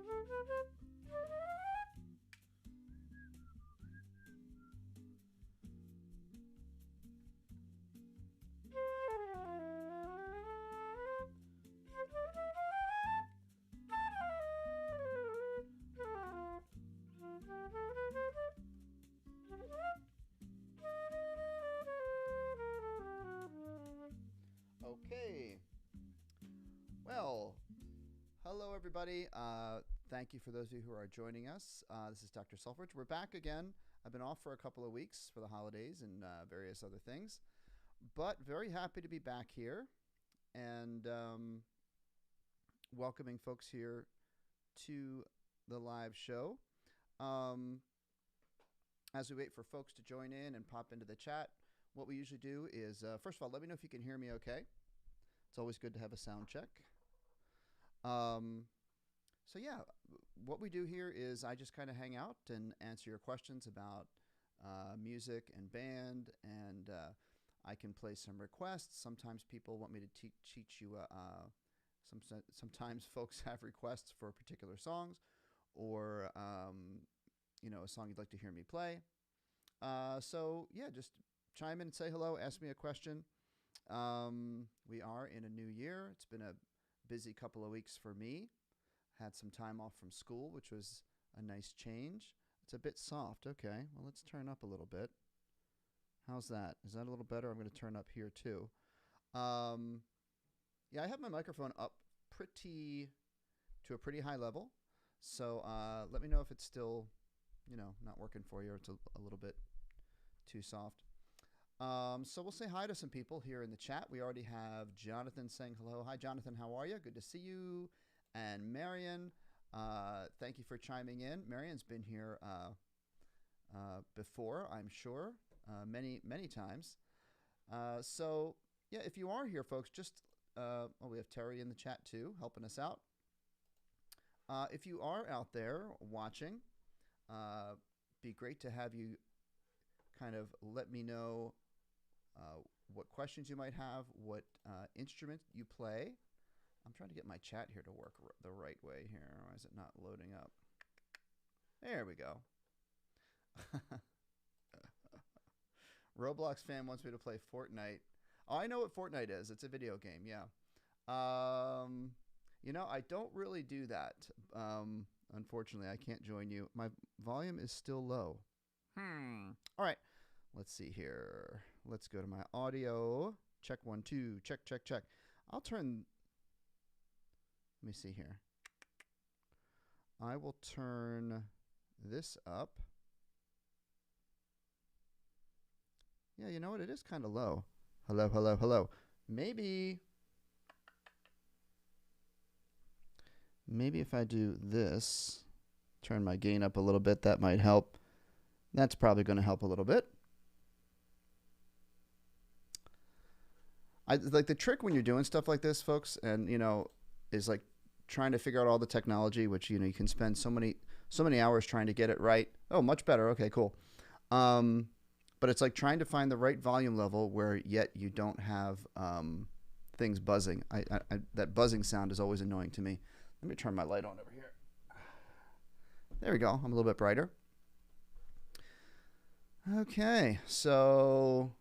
Okay. Well, hello everybody. Thank you for those of you who are joining us. This is Dr. Selfridge. We're back again. I've been off for a couple of weeks for the holidays and various other things, but very happy to be back here and welcoming folks here to the live show. As we wait for folks to join in and pop into the chat, what we usually do is, first of all, let me know if you can hear me okay. It's always good to have a sound check. So yeah, what we do here is I just kind of hang out and answer your questions about music and band, and I can play some requests. Sometimes people want me to teach you, sometimes folks have requests for particular songs or, a song you'd like to hear me play. So yeah, just chime in and say hello, ask me a question. We are in a new year. It's been a busy couple of weeks for me. Had some time off from school, which was a nice change. It's a bit soft. Okay, well, let's turn up a little bit. How's that? Is that a little better? I'm going to turn up here too. Yeah, I have my microphone up to a pretty high level. So let me know if it's still, not working for you, or it's a little bit too soft. So we'll say hi to some people here in the chat. We already have Jonathan saying hello. Hi, Jonathan. How are you? Good to see you. And Marion, thank you for chiming in. Marion's been here before, I'm sure, many, many times. So, yeah, if you are here, folks, just, we have Terry in the chat, too, helping us out. If you are out there watching, be great to have you kind of let me know what questions you might have, what instrument you play. I'm trying to get my chat here to work the right way here. Why is it not loading up? There we go. Roblox Fan wants me to play Fortnite. Oh, I know what Fortnite is. It's a video game, yeah. I don't really do that. Unfortunately, I can't join you. My volume is still low. All right. Let's see here. Let's go to my audio. Check 1, 2. Check, check, check. I'll turn... Let me see here. I will turn this up. Yeah, you know what? It is kind of low. Hello, hello, hello. Maybe if I do this, turn my gain up a little bit, that might help. That's probably going to help a little bit. I like the trick when you're doing stuff like this, folks, and is like trying to figure out all the technology, which you can spend so many hours trying to get it right. Oh, much better. Okay, cool. But it's like trying to find the right volume level where yet you don't have things buzzing. That buzzing sound is always annoying to me. Let me turn my light on over here. There we go. I'm a little bit brighter. Okay, so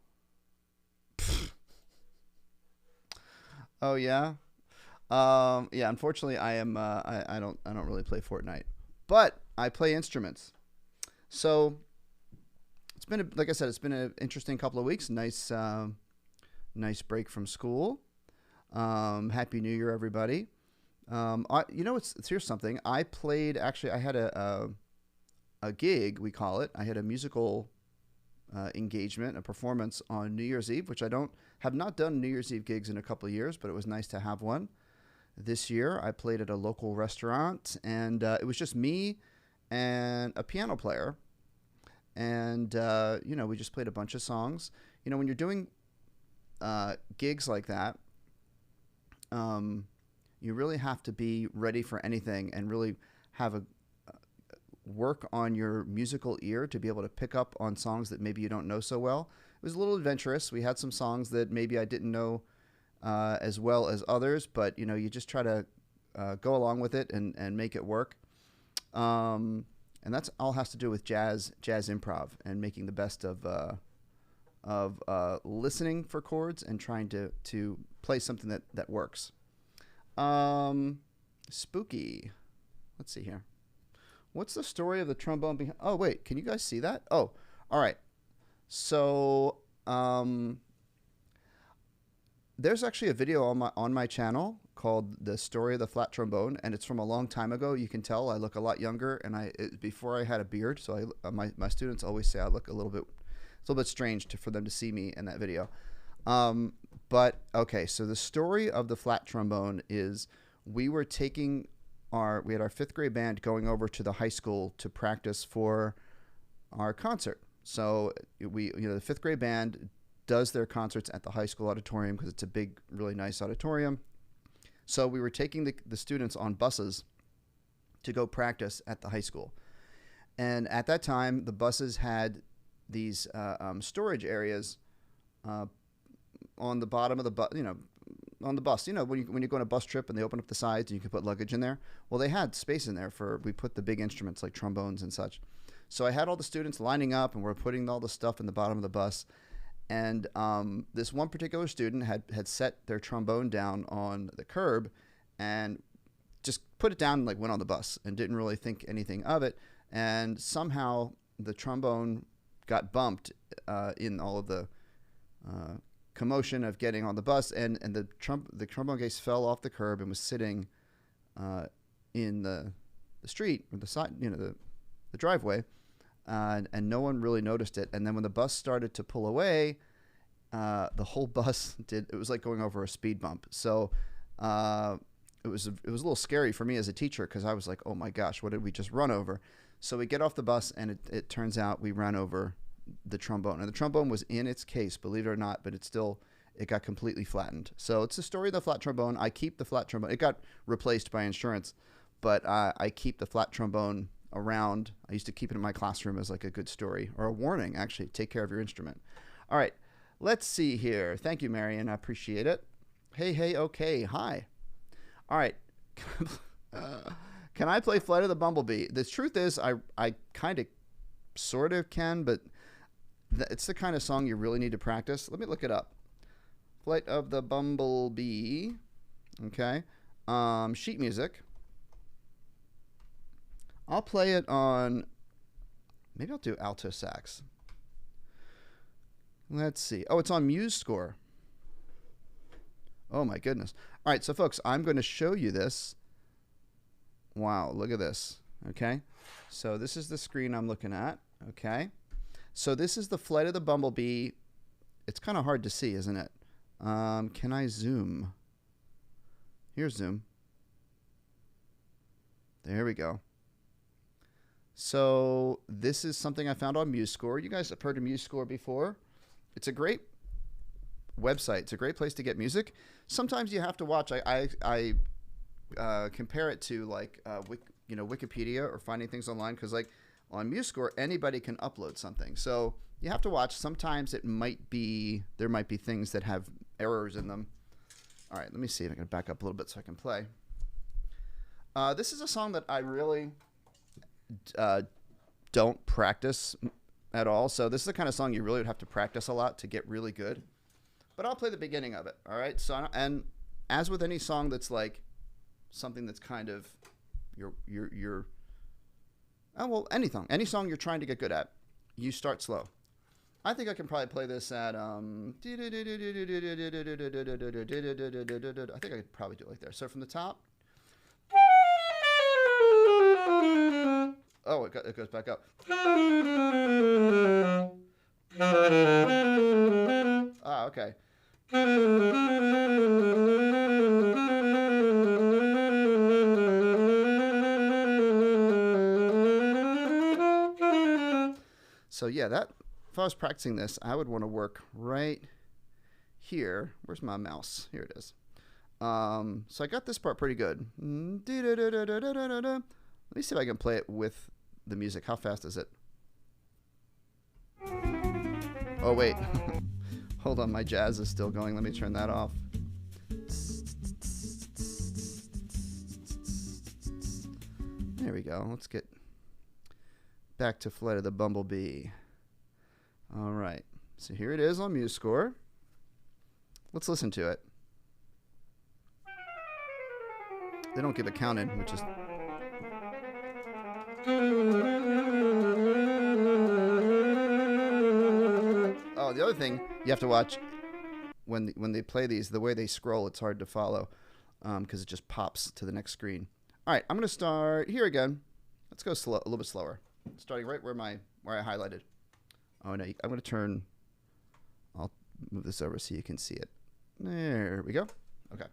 oh yeah. Yeah, unfortunately I am I don't really play Fortnite, but I play instruments. So it's been like I said, it's been an interesting couple of weeks. Nice break from school. Happy New Year, everybody. Here's something. I played, actually I had a gig, we call it. I had a musical engagement, a performance on New Year's Eve, which I have not done New Year's Eve gigs in a couple of years, but it was nice to have one. This year, I played at a local restaurant, and it was just me and a piano player. And, we just played a bunch of songs. When you're doing gigs like that, you really have to be ready for anything and really have a work on your musical ear to be able to pick up on songs that maybe you don't know so well. It was a little adventurous. We had some songs that maybe I didn't know as well as others, but you just try to go along with it and make it work. And that's all has to do with jazz improv and making the best of listening for chords and trying to play something that works. Spooky. Let's see here. What's the story of the trombone behind? Oh wait, can you guys see that? Oh, all right. So there's actually a video on my channel called "The Story of the Flat Trombone," and it's from a long time ago. You can tell I look a lot younger, and before I had a beard. So my students always say I look a little bit strange for them to see me in that video. But okay, so the story of the flat trombone is we had our 5th grade band going over to the high school to practice for our concert. So the 5th grade band does their concerts at the high school auditorium because it's a big, really nice auditorium. So we were taking the students on buses to go practice at the high school. And at that time, the buses had these storage areas on the bottom of the bus, on the bus. When you go on a bus trip and they open up the sides and you can put luggage in there. Well, they had space in there we put the big instruments like trombones and such. So I had all the students lining up and we're putting all the stuff in the bottom of the bus. And this one particular student had set their trombone down on the curb and just put it down and went on the bus and didn't really think anything of it. And somehow the trombone got bumped in all of the commotion of getting on the bus, and the trombone case fell off the curb and was sitting in the street or the side, the driveway. And no one really noticed it. And then when the bus started to pull away, the whole bus it was like going over a speed bump. So it was a little scary for me as a teacher because I was like, oh my gosh, what did we just run over? So we get off the bus and it turns out we ran over the trombone. And the trombone was in its case, believe it or not, but it got completely flattened. So it's the story of the flat trombone. I keep the flat trombone. It got replaced by insurance, but I keep the flat trombone around. I used to keep it in my classroom as a good story or a warning, actually. Take care of your instrument. All right, let's see here. Thank you, Marion. I appreciate it. Hey, okay, hi. All right. Can I play Flight of the Bumblebee? The truth is I kind of sort of can, but it's the kind of song you really need to practice. Let me look it up. Flight of the Bumblebee. Okay. Sheet music. I'll play it on, maybe I'll do alto sax. Let's see. Oh, it's on Muse Score. Oh my goodness. All right, so folks, I'm going to show you this. Wow, look at this. Okay. So this is the screen I'm looking at. Okay. So this is the Flight of the Bumblebee. It's kind of hard to see, isn't it? Can I zoom? Here's zoom. There we go. So this is something I found on MuseScore. You guys have heard of MuseScore before. It's a great website. It's a great place to get music. Sometimes you have to watch. I compare it to Wikipedia or finding things online because on MuseScore anybody can upload something. So you have to watch. Sometimes there might be things that have errors in them. All right, let me see if I can back up a little bit so I can play. This is a song that I really don't practice at all. So this is the kind of song you really would have to practice a lot to get really good. But I'll play the beginning of it. All right. So, and as with any song that's something that's kind of any song you're trying to get good at, you start slow. I think I can probably play this at I think I could probably do it like there. So from the top. Oh, it goes back up. Ah, okay. So yeah, if I was practicing this, I would want to work right here. Where's my mouse? Here it is. So I got this part pretty good. Let me see if I can play it with the music. How fast is it? Oh, wait. Hold on, my jazz is still going. Let me turn that off. There we go. Let's get back to Flight of the Bumblebee. All right. So here it is on MuseScore. Let's listen to it. They don't give a count in, which is... Oh, the other thing you have to watch when they play these, the way they scroll, it's hard to follow because it just pops to the next screen. All right, I'm going to start here again. Let's go slow, a little bit slower. Starting right where I highlighted. Oh, no, I'm going to turn... I'll move this over so you can see it. There we go. Okay.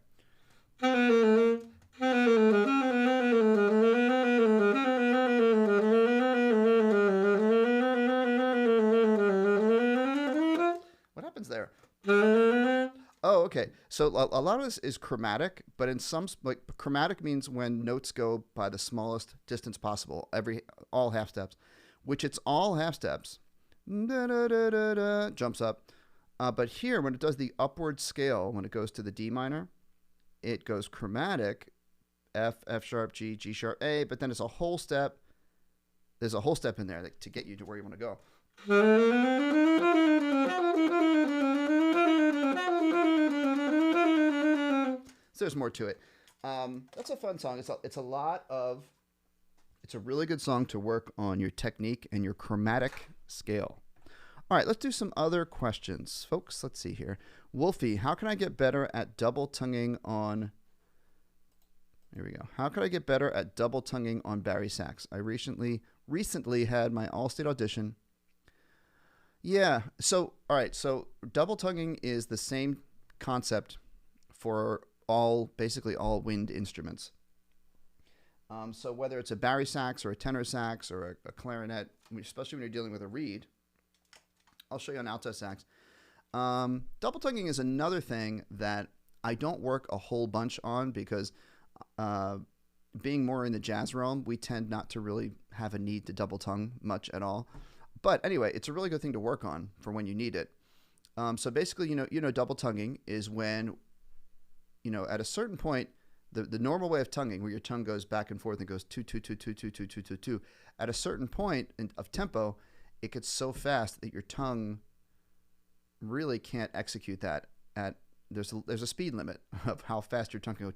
What happens there? Oh, okay. So a lot of this is chromatic, but in some, like, chromatic means when notes go by the smallest distance possible, all half steps, which it's all half steps. Da, da, da, da, da, jumps up. But here, when it does the upward scale, when it goes to the D minor, it goes chromatic, F, F sharp, G, G sharp, A, but then it's a whole step. There's a whole step in there to get you to where you want to go. So there's more to it. That's a fun song. It's a really good song to work on your technique and your chromatic scale. All right, let's do some other questions. Folks, let's see here. Wolfie, how can I get better at double tonguing on... Here we go. How could I get better at double tonguing on Barry sax? I recently had my all-state audition. Yeah, so, all right, so double tonguing is the same concept for basically all wind instruments. So whether it's a Barry sax or a tenor sax or a clarinet, especially when you're dealing with a reed, I'll show you an alto sax. Double tonguing is another thing that I don't work a whole bunch on because being more in the jazz realm, we tend not to really have a need to double tongue much at all. But anyway, it's a really good thing to work on for when you need it. So basically, you know, double tonguing is when, at a certain point, the normal way of tonguing, where your tongue goes back and forth and goes 2 2 2 2 2 2 2 2 2. At a certain point of tempo, it gets so fast that your tongue really can't execute that. There's a speed limit of how fast your tongue can go,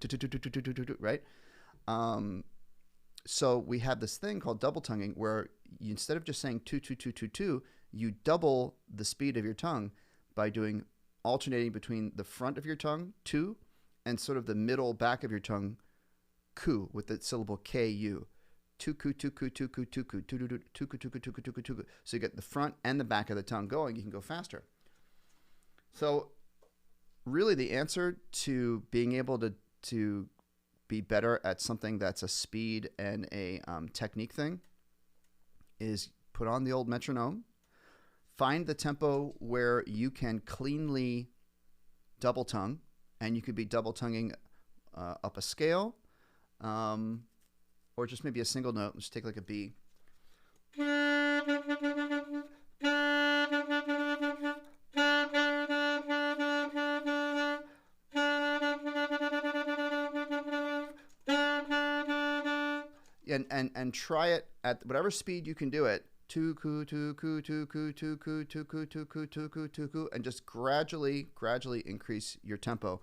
right? So we have this thing called double tonguing where instead of just saying 2 2 2 2 2, you double the speed of your tongue by alternating between the front of your tongue 2 and sort of the middle back of your tongue ku with the syllable ku. Tuku tuku tuku tuku tuku tuku tuku tuku tuku tuku. So you get the front and the back of the tongue going. You can go faster. So really, the answer to being able to be better at something that's a speed and a technique thing is put on the old metronome, find the tempo where you can cleanly double tongue, and you could be double tonguing up a scale, or just maybe a single note. Let's take like a B. And try it at whatever speed you can do it. Tuku tuku tuku tuku tuku tuku tuku tuku, and just gradually increase your tempo.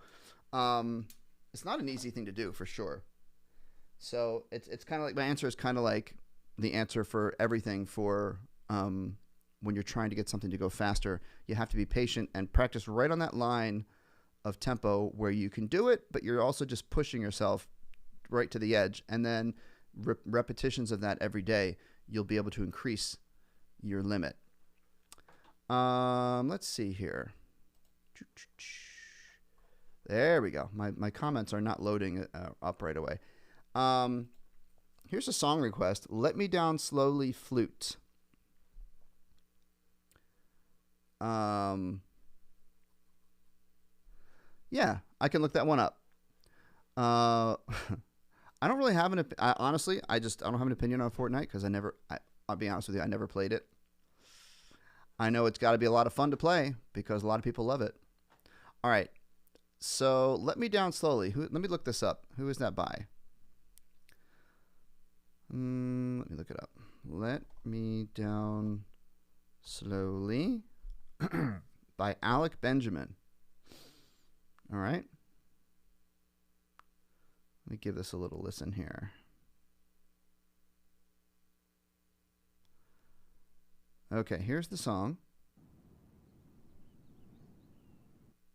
It's not an easy thing to do for sure. So it's kind of like, my answer is kind of like the answer for everything for when you're trying to get something to go faster. You have to be patient and practice right on that line of tempo where you can do it, but you're also just pushing yourself right to the edge. And then repetitions of that every day, you'll be able to increase your limit. Let's see here. There we go. My comments are not loading up right away. Here's a song request. Let Me Down Slowly, Flute. Yeah, I can look that one up. I don't really have honestly, I don't have an opinion on Fortnite because I'll be honest with you, I never played it. I know it's got to be a lot of fun to play because a lot of people love it. All right. So Let Me Down Slowly. Let me look this up. Who is that by? Let me look it up. Let Me Down Slowly by Alec Benjamin. All right. Let me give this a little listen here. Okay, here's the song.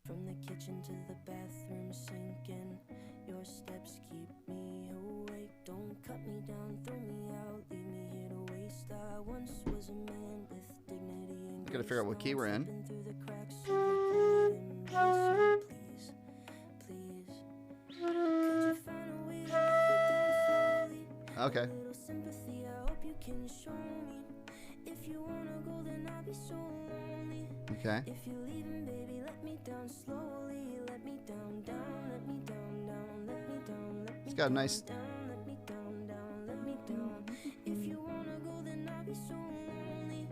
From the kitchen to the bathroom sinking, your steps keep me awake. Don't cut me down, throw me out, leave me here to waste. I once was a man with dignity and Gotta figure out what key we're in. through the cracks of your cold embrace. Please, could you find a way to let me down slowly? Okay. A little sympathy, I hope you can show me. If you wanna go, then I'll be so lonely. Okay. If you're leaving, baby, let me down slowly. Let me down, down, let me down, down, let me down, let me It's got a nice. down, let me down, down, let me down. If you wanna go, then I'll be so lonely.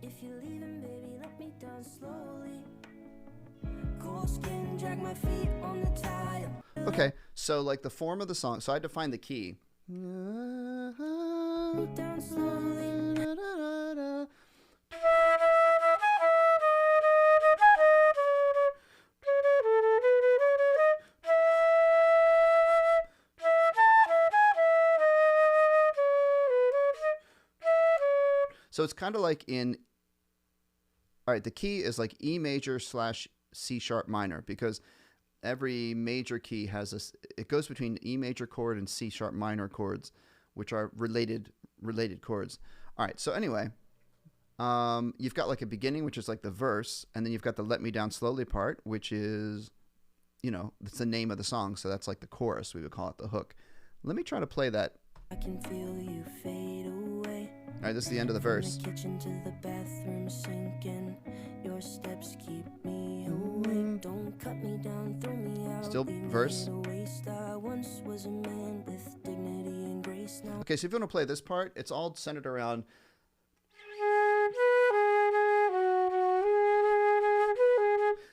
If you're leaving, baby, let me down slowly. Cold skin, drag my feet on the tile. Okay, so like the form of the song. So I had to find the key. Down slowly. So it's kind of like in. All right, the key is like E major / C sharp minor, because every major key has it goes between E major chord and C sharp minor chords, which are related chords. All right, so anyway, you've got like a beginning, which is like the verse, and then you've got the Let Me Down Slowly part, which is, it's the name of the song, so that's like the chorus. We would call it the hook. Let me try to play that. I can feel you fade away. All right, this is the end of the verse. From the kitchen to the bathroom sinking, your steps keep me awake. Don't cut me down, throw me out. Still verse. I once was a man with dignity and grace. Now Okay, so if you want to play this part, it's all centered around.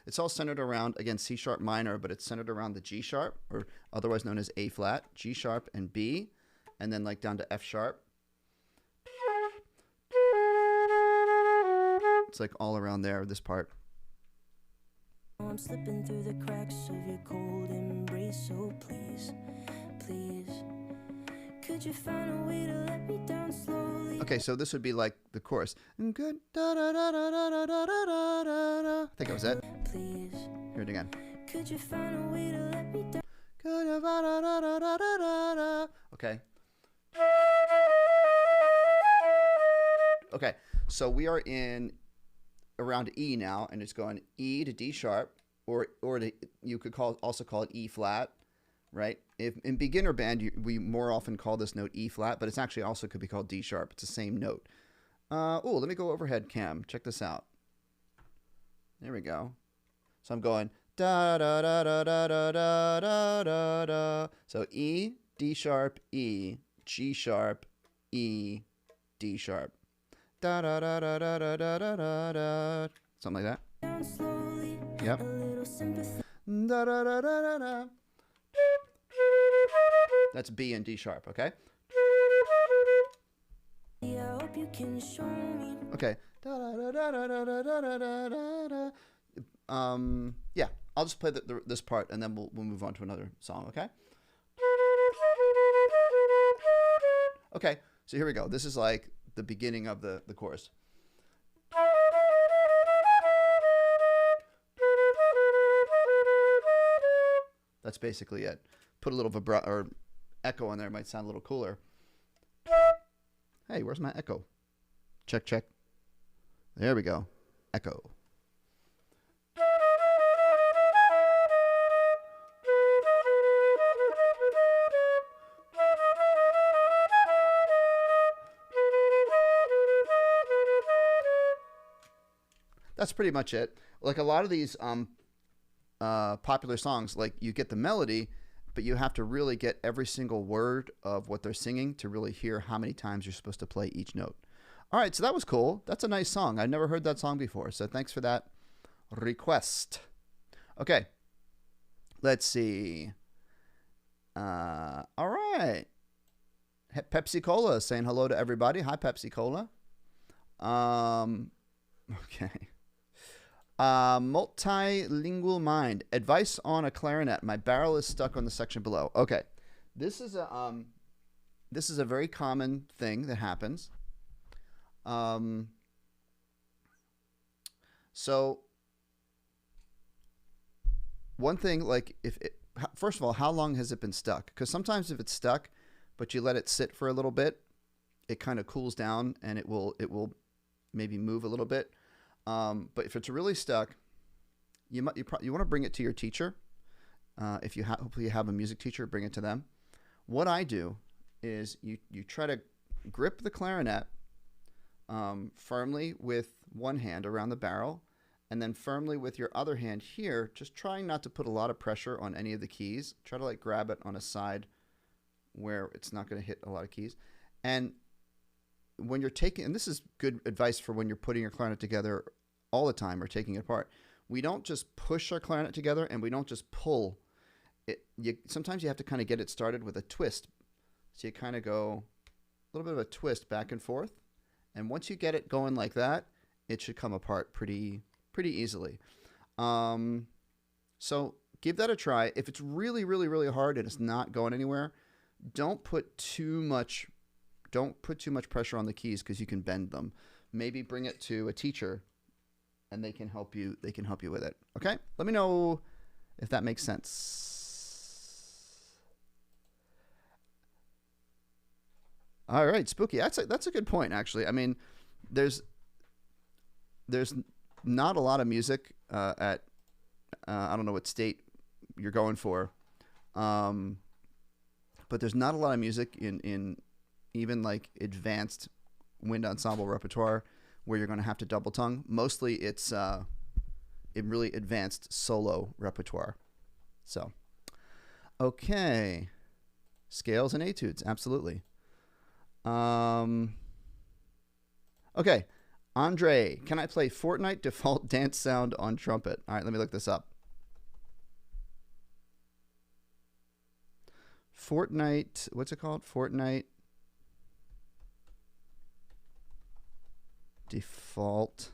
It's all centered around, again, C sharp minor, but it's centered around the G sharp, or otherwise known as A flat, G sharp, and B, and then like down to F sharp. It's like all around there, this part. I'm slipping through the cracks of your cold embrace. So please, please, could you find a way to let me down slowly? Okay, so this would be like the chorus. Good. Da, da, da, da, da, da, da, da, da, da. I think that was it. Please, Hear it again. could you find a way to let me down? Okay. Okay, so we are in around E now, and it's going E to D sharp, or you could also call it E flat, right? If in beginner band, we more often call this note E flat, but it's actually also could be called D sharp. It's the same note. Oh, let me go overhead cam. Check this out. There we go. So I'm going da da da da da da da da da da. So E, D sharp, E, G sharp, E, D sharp. Da da da da da da da da da da. Something like that. Yep. Da da da da da da. That's B and D sharp, okay? Yeah, I hope you can show me. Okay. Da da da da da da da da da da. Yeah, I'll just play this part, and then we'll move on to another song, okay? Okay, so here we go. This is like the beginning of the chorus. That's basically it. Put a little vibrato or echo in there, might sound a little cooler. Hey, where's my echo? Check, check. There we go. Echo. That's pretty much it. Like a lot of these popular songs, like you get the melody, but you have to really get every single word of what they're singing to really hear how many times you're supposed to play each note. All right, so that was cool. That's a nice song. I've never heard that song before, so thanks for that request. Okay, let's see. All right. Pepsi Cola saying hello to everybody. Hi, Pepsi Cola. Okay. Multilingual mind. Advice on a clarinet. My barrel is stuck on the section below. Okay. This is a very common thing that happens. So one thing, like first of all, how long has it been stuck? Because sometimes if it's stuck, but you let it sit for a little bit, it kind of cools down and it will maybe move a little bit. But if it's really stuck, you want to bring it to your teacher. If you hopefully you have a music teacher, bring it to them. What I do is you try to grip the clarinet firmly with one hand around the barrel, and then firmly with your other hand here, just trying not to put a lot of pressure on any of the keys. Try to like grab it on a side where it's not going to hit a lot of keys. And when you're taking, and this is good advice for when you're putting your clarinet together all the time or taking it apart, we don't just push our clarinet together and we don't just pull it. Sometimes you have to kind of get it started with a twist. So you kind of go a little bit of a twist back and forth. And once you get it going like that, it should come apart pretty easily. So give that a try. If it's really, really, really hard and it's not going anywhere, don't put too much pressure on the keys because you can bend them. Maybe bring it to a teacher and they can help you with it. Okay? Let me know if that makes sense. All right, Spooky. That's a good point, actually. I mean, there's not a lot of music at I don't know what state you're going for, but there's not a lot of music in even like advanced wind ensemble repertoire where you're going to have to double tongue. Mostly it's in really advanced solo repertoire. So, okay, scales and etudes, absolutely. Okay, Andre, can I play Fortnite default dance sound on trumpet? All right, let me look this up. Fortnite, what's it called? Fortnite default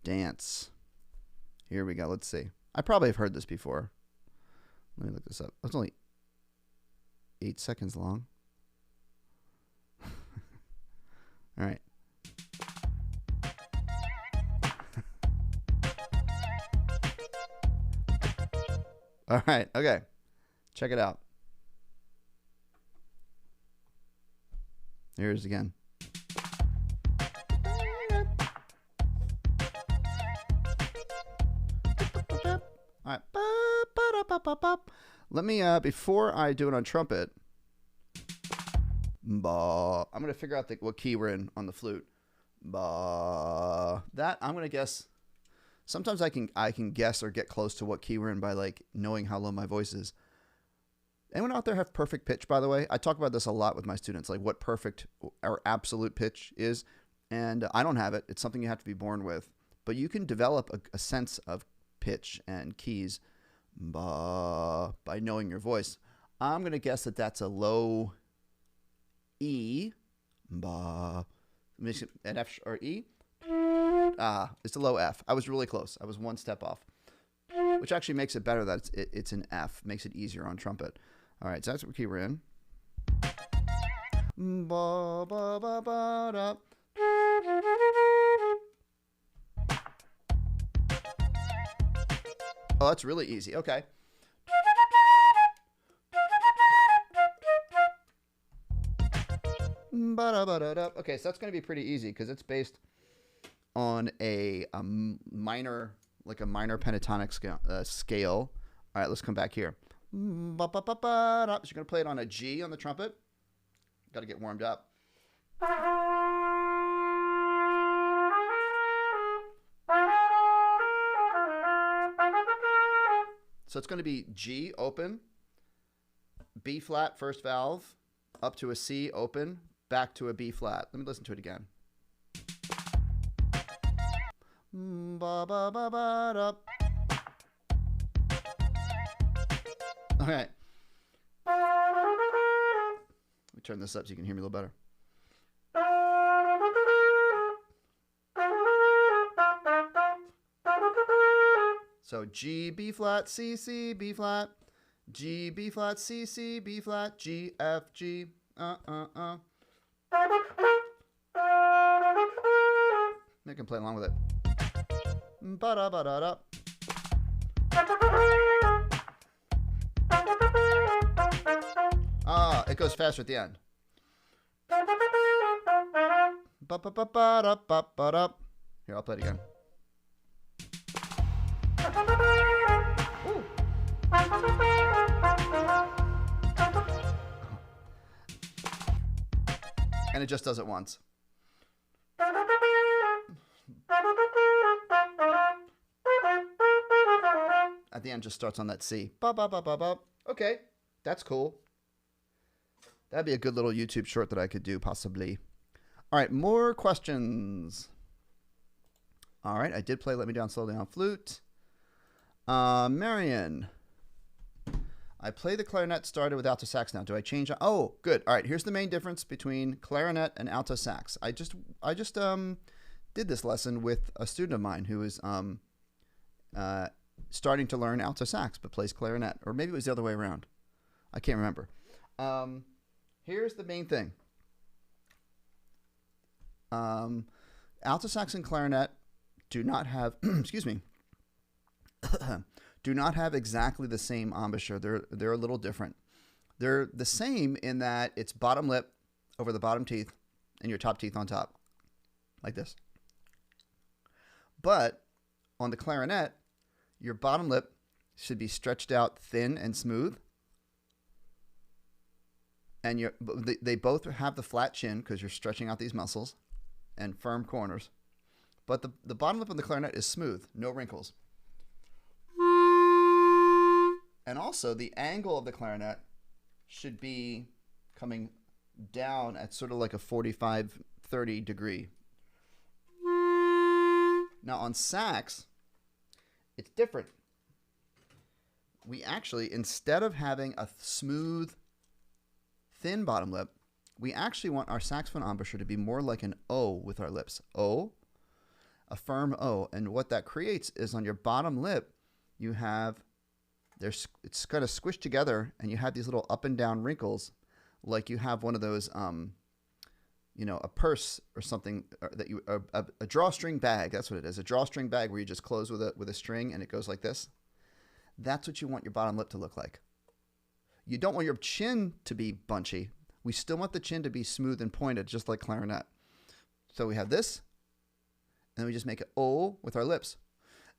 dance. Here we go. Let's see. I probably have heard this before. Let me look this up. It's only 8 seconds long. All right. All right. Okay. Check it out. Here it is again. All right. Let me, before I do it on trumpet, I'm going to figure out what key we're in on the flute. That, I'm going to guess. Sometimes I can guess or get close to what key we're in by like knowing how low my voice is. Anyone out there have perfect pitch, by the way? I talk about this a lot with my students, like what perfect or absolute pitch is. And I don't have it. It's something you have to be born with. But you can develop a sense of pitch and keys by knowing your voice. I'm going to guess that that's a low E. An F or E. It's a low F. I was really close. I was one step off. Which actually makes it better that it's an F. Makes it easier on trumpet. All right, so that's what key we're in. Oh, that's really easy. Okay. Okay, so that's going to be pretty easy because it's based on a minor, like a minor pentatonic scale. All right, let's come back here. So you're going to play it on a G on the trumpet. Got to get warmed up. So it's going to be G open, B flat first valve, up to a C open, back to a B flat. Let me listen to it again. All right. me turn this up so you can hear me a little better. So G, B flat, C, C, B flat, G, B flat, C, C, B flat, G, F, G, I can play along with it. Ba-da-ba-da-da. It goes faster at the end. Ba-ba-ba-ba-da-ba-ba-da. Here, I'll play it again. Ooh. And it just does it once. At the end, just starts on that C. Ba ba ba ba ba. Okay, that's cool. That'd be a good little YouTube short that I could do, possibly. All right, more questions. All right, I did play Let Me Down Slowly on flute. Marion. I play the clarinet started with alto sax now. Do I change? Oh, good. All right, here's the main difference between clarinet and alto sax. I just did this lesson with a student of mine who is starting to learn alto sax but plays clarinet, or maybe it was the other way around. I can't remember. Here's the main thing. Alto sax and clarinet do not have, excuse me, do not have exactly the same embouchure. They're a little different. They're the same in that it's bottom lip over the bottom teeth and your top teeth on top, like this. But on the clarinet, your bottom lip should be stretched out thin and smooth. And they both have the flat chin because you're stretching out these muscles and firm corners. But the bottom lip on the clarinet is smooth, no wrinkles. And also the angle of the clarinet should be coming down at sort of like a 45-30 degree. Now on sax, it's different. We actually, instead of having a smooth, thin bottom lip, we actually want our saxophone embouchure to be more like an O with our lips. O, a firm O. And what that creates is on your bottom lip, you have, it's kind of squished together, and you have these little up and down wrinkles, like you have one of those, you know, a purse or something that you, a drawstring bag. That's what it is. A drawstring bag where you just close with a string and it goes like this. That's what you want your bottom lip to look like. You don't want your chin to be bunchy. We still want the chin to be smooth and pointed, just like clarinet. So we have this, and then we just make it O with our lips.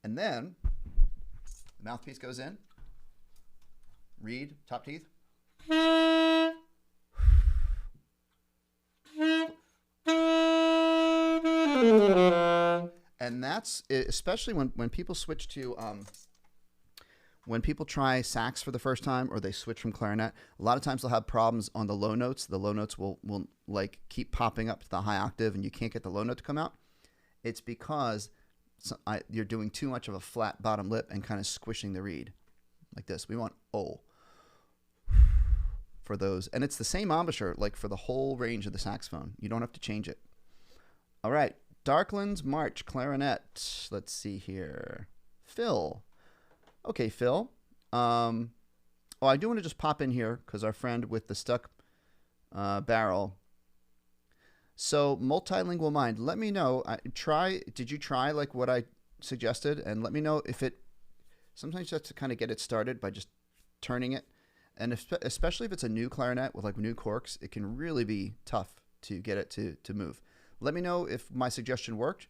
And then the mouthpiece goes in. Reed, top teeth. And that's, especially when people switch to, when people try sax for the first time or they switch from clarinet, a lot of times they'll have problems on the low notes. The low notes will like keep popping up to the high octave and you can't get the low note to come out. It's because you're doing too much of a flat bottom lip and kind of squishing the reed like this. We want O for those. And it's the same embouchure like for the whole range of the saxophone. You don't have to change it. All right. Darklands March, clarinet. Let's see here. Phil. Okay, Phil. Oh, I do want to just pop in here because our friend with the stuck barrel. So, multilingual mind. Let me know. Did you try like what I suggested? And let me know if it. Sometimes you have to kind of get it started by just turning it, and especially if it's a new clarinet with like new corks, it can really be tough to get it to move. Let me know if my suggestion worked,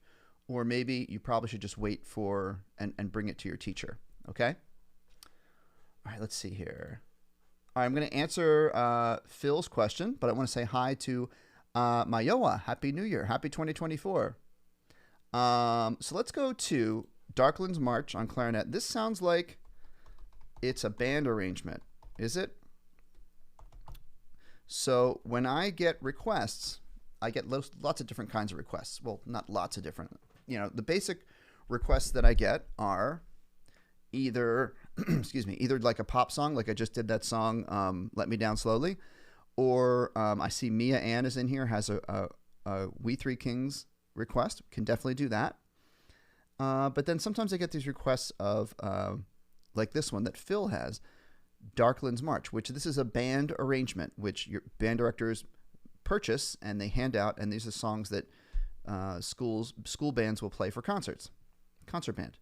or maybe you probably should just wait for and bring it to your teacher. Okay? All right, let's see here. All right, I'm going to answer Phil's question, but I want to say hi to Mayoa. Happy New Year. Happy 2024. So let's go to Darklands March on clarinet. This sounds like it's a band arrangement. Is it? So when I get requests, I get lots of different kinds of requests. Well, not lots of different. You know, the basic requests that I get are either, excuse me, either like a pop song, like I just did that song, Let Me Down Slowly, Or I see Mia Ann is in here, has a We Three Kings request. Can definitely do that. But then sometimes I get these requests of, like this one that Phil has, Darklands March, which this is a band arrangement, which your band directors purchase and they hand out. And these are songs that school bands will play for concerts. Concert band.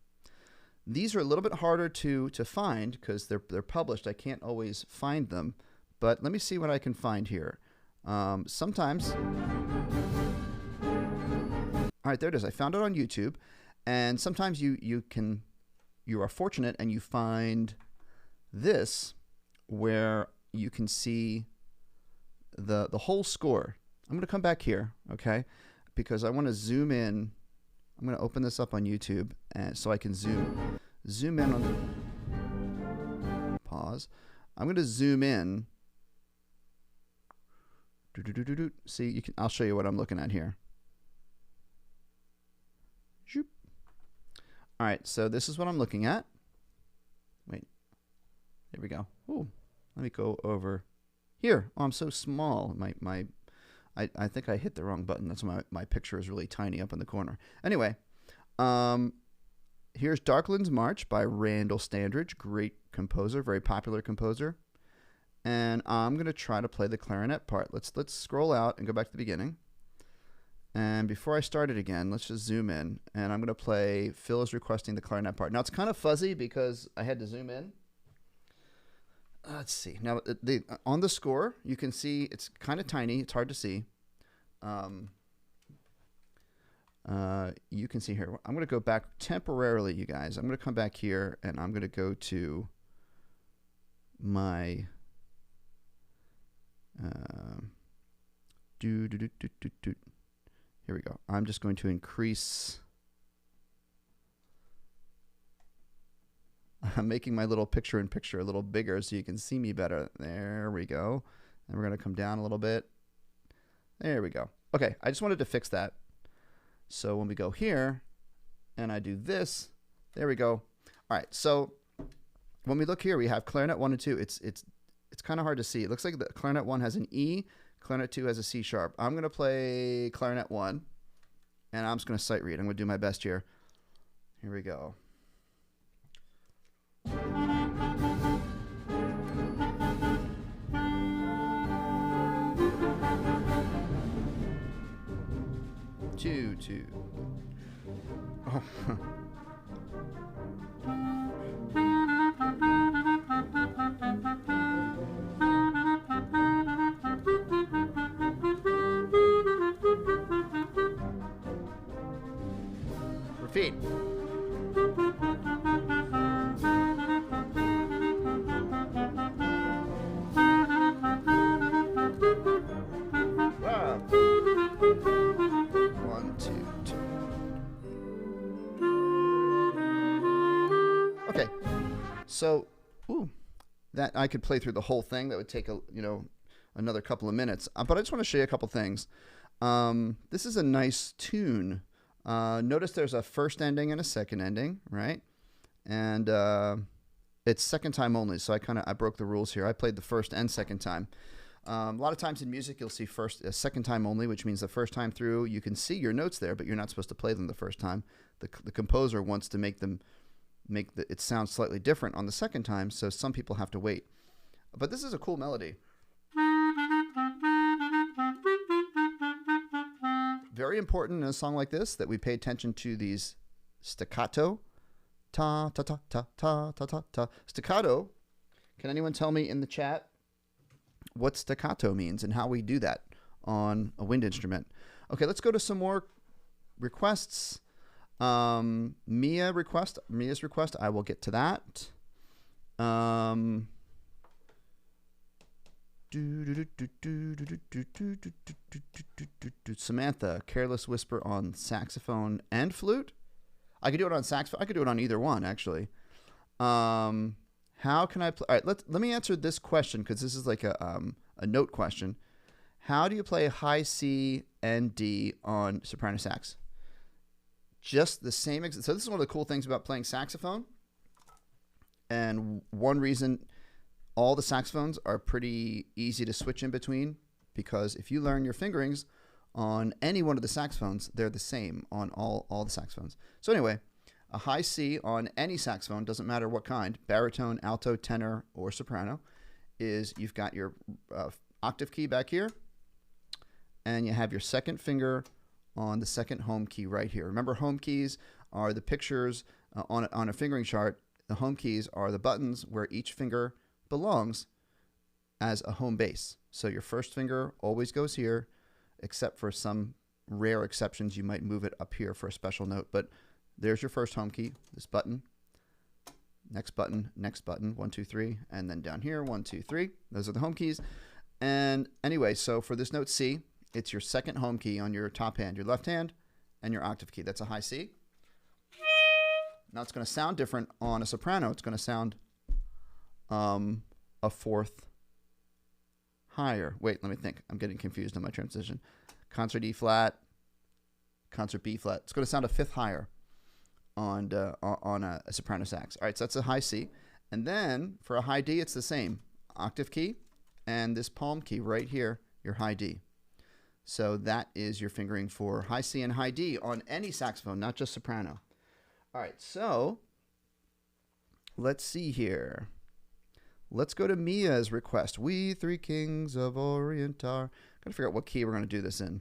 These are a little bit harder to find because they're published. I can't always find them. But let me see what I can find here. Sometimes... All right, there it is. I found it on YouTube. And sometimes you are fortunate and you find this where you can see the whole score. I'm going to come back here, okay? Because I want to zoom in. I'm going to open this up on YouTube and so I can zoom in on... Pause. I'm going to zoom in. See, I'll show you what I'm looking at here. Zoop. All right, so this is what I'm looking at. Wait, there we go. Ooh, let me go over here. Oh, I'm so small. I think I hit the wrong button. That's why my picture is really tiny up in the corner. Anyway, here's Darklands March by Randall Standridge, great composer, very popular composer. And I'm going to try to play the clarinet part. Let's scroll out and go back to the beginning. And before I start it again, let's just zoom in. And I'm going to play, Phil is requesting the clarinet part. Now, it's kind of fuzzy because I had to zoom in. Let's see. Now, on the score, you can see it's kind of tiny. It's hard to see. You can see here. I'm going to go back temporarily, you guys. I'm going to come back here, and I'm going to go to my... Here we go. I'm just going to increase. I'm making my little picture-in-picture a little bigger so you can see me better. There we go. And we're going to come down a little bit. There we go. Okay, I just wanted to fix that. So when we go here and I do this, there we go. All right, so when we look here, we have clarinet 1 and 2. It's kind of hard to see. It looks like the clarinet 1 has an E, clarinet 2 has a C sharp. I'm going to play clarinet 1, and I'm just going to sight read. I'm going to do my best here. Here we go. Two. Oh. Repeat. Wow. 1, 2, 2. Okay. So, that I could play through the whole thing. That would take another couple of minutes. But I just want to show you a couple things. This is a nice tune. Notice there's a first ending and a second ending, right? And it's second time only, so I broke the rules here. I played the first and second time. A lot of times in music, you'll see second time only, which means the first time through, you can see your notes there, but you're not supposed to play them the first time. The composer wants to make it sound slightly different on the second time, so some people have to wait. But this is a cool melody. Very important in a song like this that we pay attention to these staccato. Ta, ta, ta, ta, ta, ta, ta, ta. Staccato. Can anyone tell me in the chat what staccato means and how we do that on a wind instrument? Okay, let's go to some more requests. Mia's request. I will get to that. Samantha, Careless Whisper on saxophone and flute. I could do it on saxophone. I could do it on either one, actually. How can I play? All right, let me answer this question because this is like a note question. How do you play high C and D on soprano sax? Just the same. So this is one of the cool things about playing saxophone. And one reason all the saxophones are pretty easy to switch in between, because if you learn your fingerings on any one of the saxophones, they're the same on all the saxophones. So anyway, a high C on any saxophone, doesn't matter what kind, baritone, alto, tenor, or soprano, is you've got your octave key back here, and you have your second finger on the second home key right here. Remember, home keys are the pictures on a fingering chart. The home keys are the buttons where each finger belongs as a home base. So your first finger always goes here, except for some rare exceptions. You might move it up here for a special note, but there's your first home key, this button, next button, 1, 2, 3, and then down here, 1, 2, 3. Those are the home keys. And anyway, so for this note C, it's your second home key on your top hand, your left hand, and your octave key. That's a high C. Now it's going to sound different on a soprano. It's going to sound a fourth higher. Wait, let me think. I'm getting confused on my transition. Concert E flat, concert B flat. It's going to sound a fifth higher on a soprano sax. All right, so that's a high C. And then for a high D, it's the same. Octave key and this palm key right here, your high D. So that is your fingering for high C and high D on any saxophone, not just soprano. All right, so let's see here. Let's go to Mia's request. We three kings of Orient are. Gotta figure out what key we're going to do this in.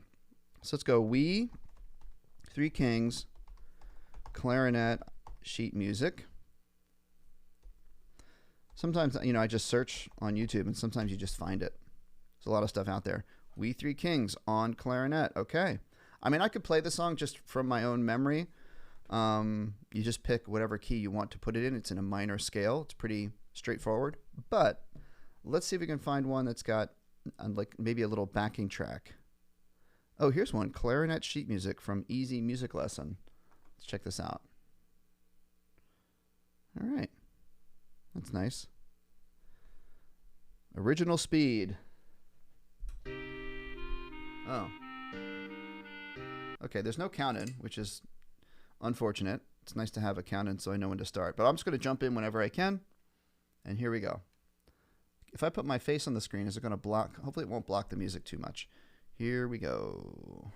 So let's go We Three Kings, clarinet, sheet music. Sometimes, I just search on YouTube, and sometimes you just find it. There's a lot of stuff out there. We Three Kings on clarinet. Okay. I mean, I could play the song just from my own memory. You just pick whatever key you want to put it in. It's in a minor scale. It's pretty straightforward. But let's see if we can find one that's got like maybe a little backing track. Oh, here's one. Clarinet sheet music from Easy Music Lesson. Let's check this out. All right. That's nice. Original speed. Oh. Okay, there's no count-in, which is unfortunate. It's nice to have a count-in so I know when to start. But I'm just going to jump in whenever I can. And here we go. If I put my face on the screen, is it going to block? Hopefully it won't block the music too much. Here we go.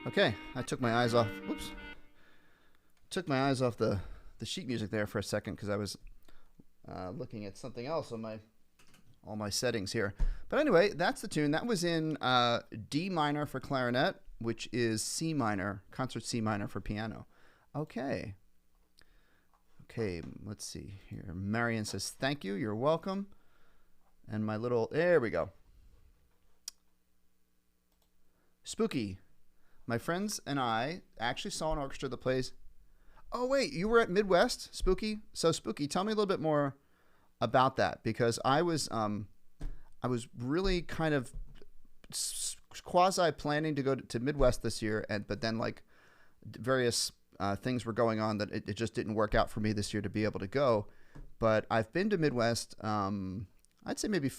Okay, I took my eyes off. Whoops. Took my eyes off the sheet music there for a second because I was looking at something else on all my settings here. But anyway, that's the tune. That was in D minor for clarinet, which is C minor, concert C minor for piano. Okay. Okay, let's see here. Marion says, thank you. You're welcome. And my little, there we go. Spooky. My friends and I actually saw an orchestra that plays. Oh, wait, you were at Midwest, Spooky? So, Spooky, tell me a little bit more about that, because I was really kind of quasi planning to go to Midwest this year, but then like various things were going on that it just didn't work out for me this year to be able to go. But I've been to Midwest, I'd say maybe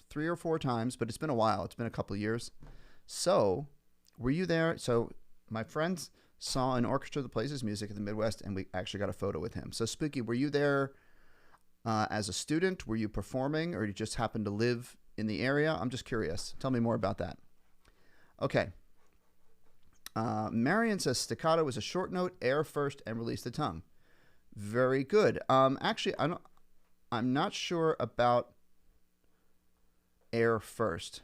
3 or 4 times, but it's been a while. It's been a couple of years. So, were you there? So my friends saw an orchestra that plays his music in the Midwest, and we actually got a photo with him. So Spooky, were you there as a student? Were you performing, or you just happened to live in the area? I'm just curious. Tell me more about that. Okay. Marion says staccato is a short note, air first, and release the tongue. Very good. Actually, I'm not sure about air first.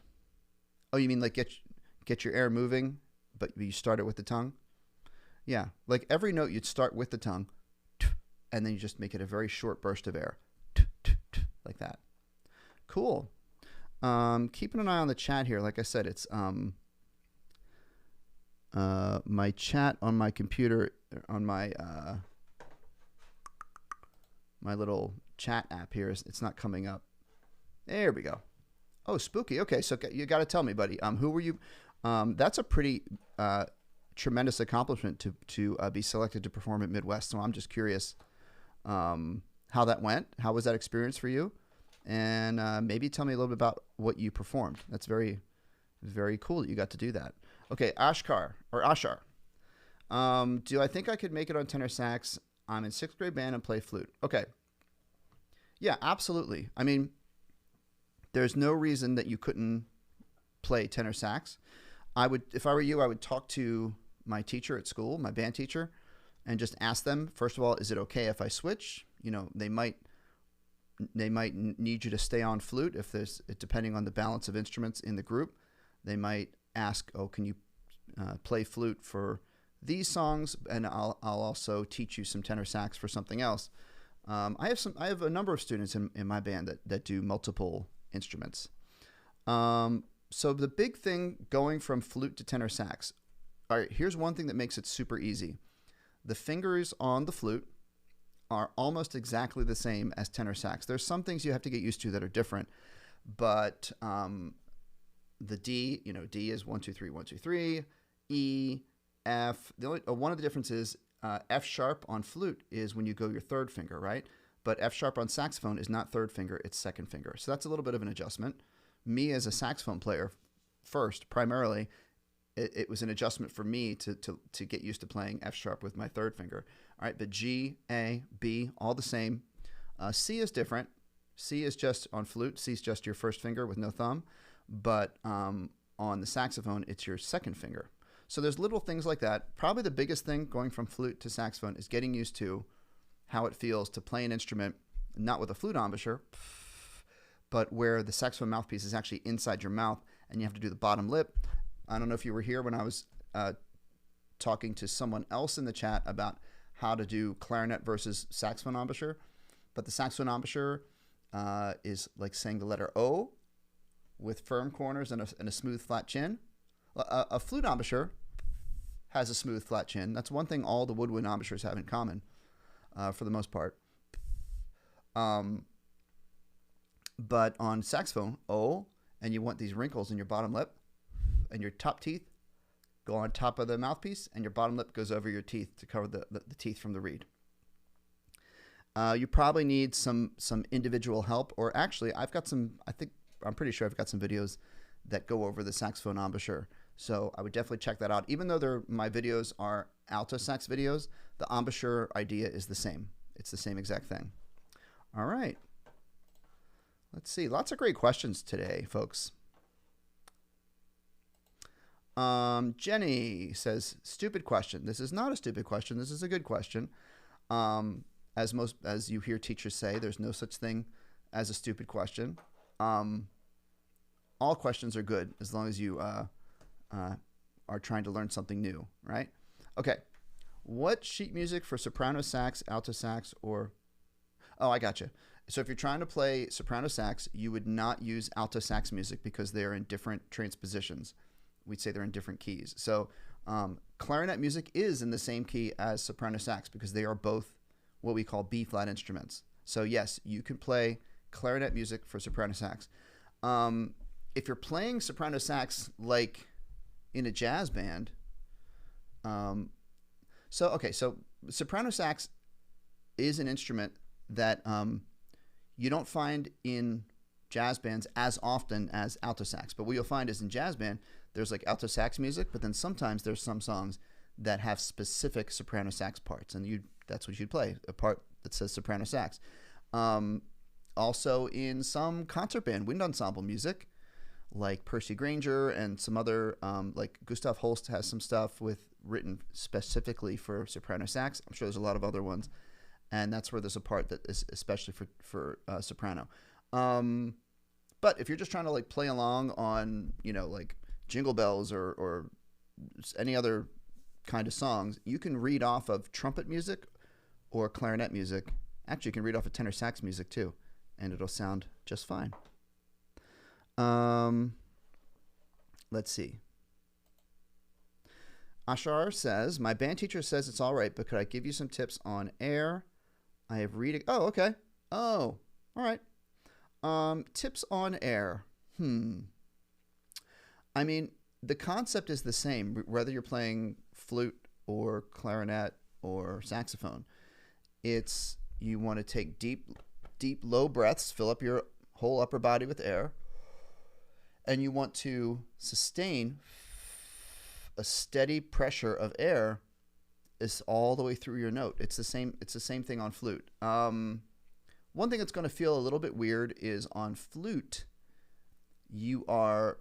Oh, you mean like get your air moving, but you start it with the tongue. Yeah, like every note you'd start with the tongue, and then you just make it a very short burst of air, like that. Cool. Keeping an eye on the chat here. Like I said, it's my chat on my computer, on my my little chat app here. It's not coming up. There we go. Oh, spooky. Okay, so you got to tell me, buddy. Who were you? That's a pretty tremendous accomplishment to be selected to perform at Midwest. So I'm just curious how that went. How was that experience for you? And maybe tell me a little bit about what you performed. That's very, very cool that you got to do that. Okay, Ashar. Do I think I could make it on tenor sax? I'm in 6th grade band and play flute. Okay. Yeah, absolutely. I mean, there's no reason that you couldn't play tenor sax. If I were you, I would talk to my teacher at school, my band teacher, and just ask them, first of all, is it okay if I switch? You know, they might need you to stay on flute if there's, depending on the balance of instruments in the group. They might ask, oh, can you play flute for these songs? And I'll also teach you some tenor sax for something else. I have a number of students in my band that do multiple instruments. So the big thing going from flute to tenor sax. All right, here's one thing that makes it super easy. The fingers on the flute are almost exactly the same as tenor sax. There's some things you have to get used to that are different, but the D, D is 1 2 3 1 2 3, E, F. The only one of the differences, F sharp on flute is when you go your 3rd finger, right? But F sharp on saxophone is not 3rd finger, it's 2nd finger. So that's a little bit of an adjustment. Me as a saxophone player, first, primarily, it was an adjustment for me to get used to playing F sharp with my 3rd finger. All right, but G, A, B, all the same. C is different. C is just on flute. C is just your 1st finger with no thumb. But on the saxophone, it's your 2nd finger. So there's little things like that. Probably the biggest thing going from flute to saxophone is getting used to how it feels to play an instrument, not with a flute embouchure, but where the saxophone mouthpiece is actually inside your mouth and you have to do the bottom lip. I don't know if you were here when I was talking to someone else in the chat about how to do clarinet versus saxophone embouchure, but the saxophone embouchure is like saying the letter O with firm corners and a smooth flat chin. A flute embouchure has a smooth flat chin. That's one thing all the woodwind embouchures have in common, for the most part. But on saxophone, O, and you want these wrinkles in your bottom lip, and your top teeth go on top of the mouthpiece, and your bottom lip goes over your teeth to cover the teeth from the reed. You probably need some individual help, or actually, I'm pretty sure I've got some videos that go over the saxophone embouchure. So I would definitely check that out. Even though my videos are alto sax videos, the embouchure idea is the same. It's the same exact thing. All right. Let's see. Lots of great questions today, folks. Jenny says, stupid question. This is not a stupid question. This is a good question. As you hear teachers say, there's no such thing as a stupid question. All questions are good as long as you are trying to learn something new, right? Okay. What sheet music for soprano sax, alto sax, or... Oh, I gotcha. So if you're trying to play soprano sax, you would not use alto sax music because they're in different transpositions. We'd say they're in different keys. So clarinet music is in the same key as soprano sax because they are both what we call B-flat instruments. So yes, you can play clarinet music for soprano sax. If you're playing soprano sax like in a jazz band, so soprano sax is an instrument that you don't find in jazz bands as often as alto sax. But what you'll find is in jazz band, there's like alto sax music, but then sometimes there's some songs that have specific soprano sax parts, and that's what you'd play, a part that says soprano sax. Also in some concert band wind ensemble music, like Percy Grainger and some other, like Gustav Holst has some stuff written specifically for soprano sax. I'm sure there's a lot of other ones, and that's where there's a part that is especially for soprano. But if you're just trying to like play along on, like Jingle Bells or any other kind of songs, you can read off of trumpet music or clarinet music. Actually, you can read off of tenor sax music too, and it'll sound just fine. Let's see. Ashar says, my band teacher says it's all right, but could I give you some tips on air? I have reading. Oh, okay. Oh, all right. Tips on air. I mean, the concept is the same, whether you're playing flute or clarinet or saxophone. It's you want to take deep, low breaths, fill up your whole upper body with air, and you want to sustain a steady pressure of air is all the way through your note. It's the same thing on flute. One thing that's going to feel a little bit weird is on flute, you are,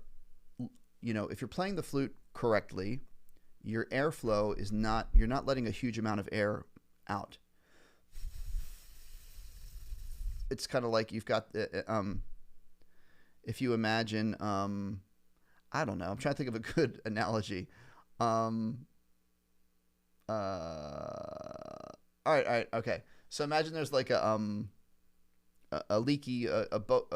if you're playing the flute correctly, your airflow is not, you're not letting a huge amount of air out. It's kind of like you've got, if you imagine, I don't know, I'm trying to think of a good analogy. All right, okay. So imagine there's like a leaky, a boat,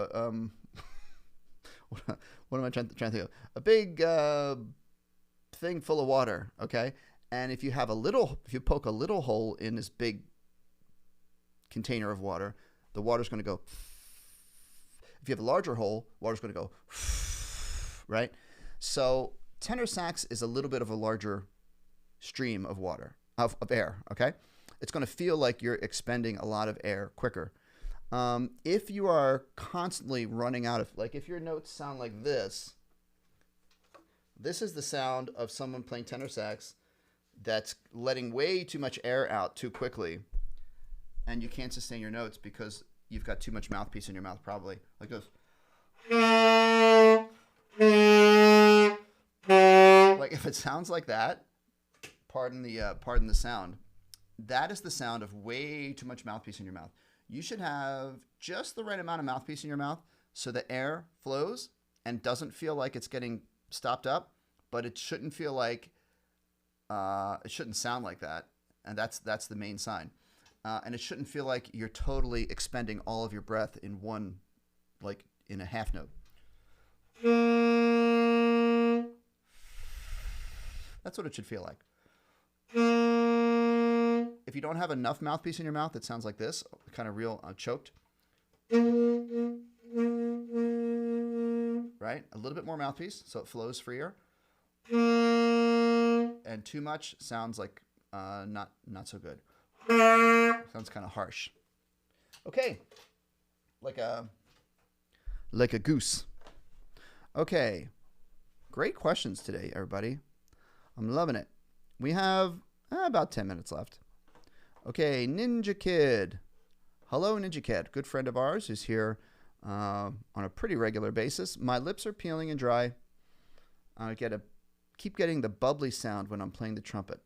what am I trying to think of? A big thing full of water, okay? And if you poke a little hole in this big container of water, the water's going to go. If you have a larger hole, water's going to go, right? So tenor sax is a little bit of a larger stream of water, of air, okay? It's going to feel like you're expending a lot of air quicker. If you are constantly running out of, like if your notes sound like this is the sound of someone playing tenor sax that's letting way too much air out too quickly, and you can't sustain your notes because you've got too much mouthpiece in your mouth, probably. Like this. Like if it sounds like that, pardon the sound, that is the sound of way too much mouthpiece in your mouth. You should have just the right amount of mouthpiece in your mouth so the air flows and doesn't feel like it's getting stopped up, but it shouldn't feel like, it shouldn't sound like that. And that's the main sign. And it shouldn't feel like you're totally expending all of your breath in one, like in a half note. That's what it should feel like. If you don't have enough mouthpiece in your mouth, it sounds like this, kind of real choked. Right? A little bit more mouthpiece so it flows freer. And too much sounds like not so good. Sounds kind of harsh. Okay. Like a goose. Okay. Great questions today, everybody. I'm loving it. We have about 10 minutes left. Okay, Ninja Kid. Hello, Ninja Kid. Good friend of ours who's here on a pretty regular basis. My lips are peeling and dry. I keep getting the bubbly sound when I'm playing the trumpet.